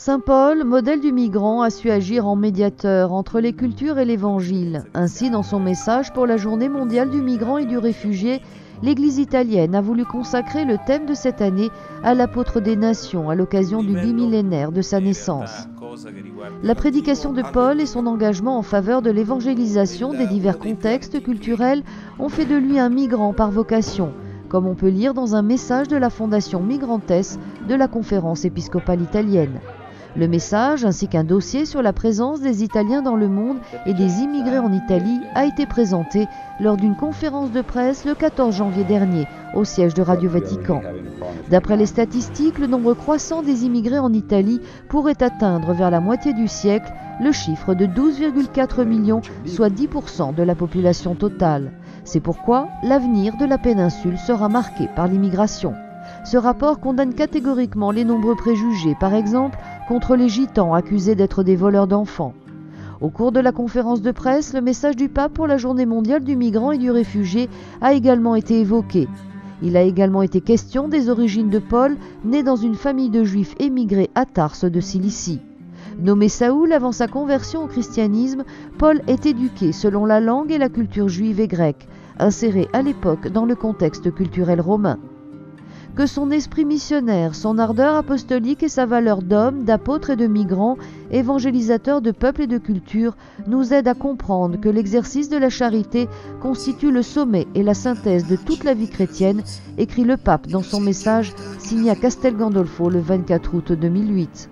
Saint Paul, modèle du migrant, a su agir en médiateur entre les cultures et l'Évangile. Ainsi, dans son message pour la Journée mondiale du migrant et du réfugié, l'Église italienne a voulu consacrer le thème de cette année à l'apôtre des nations à l'occasion du bimillénaire de sa naissance. La prédication de Paul et son engagement en faveur de l'évangélisation des divers contextes culturels ont fait de lui un migrant par vocation, comme on peut lire dans un message de la Fondation Migrantes de la Conférence épiscopale italienne. Le message, ainsi qu'un dossier sur la présence des Italiens dans le monde et des immigrés en Italie, a été présenté lors d'une conférence de presse le 14 janvier dernier, au siège de Radio Vatican. D'après les statistiques, le nombre croissant des immigrés en Italie pourrait atteindre vers la moitié du siècle le chiffre de 12,4 millions, soit 10% de la population totale. C'est pourquoi l'avenir de la péninsule sera marqué par l'immigration. Ce rapport condamne catégoriquement les nombreux préjugés, par exemple, contre les gitans accusés d'être des voleurs d'enfants. Au cours de la conférence de presse, le message du pape pour la Journée mondiale du migrant et du réfugié a également été évoqué. Il a également été question des origines de Paul, né dans une famille de juifs émigrés à Tarse de Cilicie. Nommé Saoul avant sa conversion au christianisme, Paul est éduqué selon la langue et la culture juive et grecque, inséré à l'époque dans le contexte culturel romain. Que son esprit missionnaire, son ardeur apostolique et sa valeur d'homme, d'apôtre et de migrant, évangélisateur de peuples et de cultures, nous aident à comprendre que l'exercice de la charité constitue le sommet et la synthèse de toute la vie chrétienne, écrit le pape dans son message signé à Castel Gandolfo le 24 août 2008.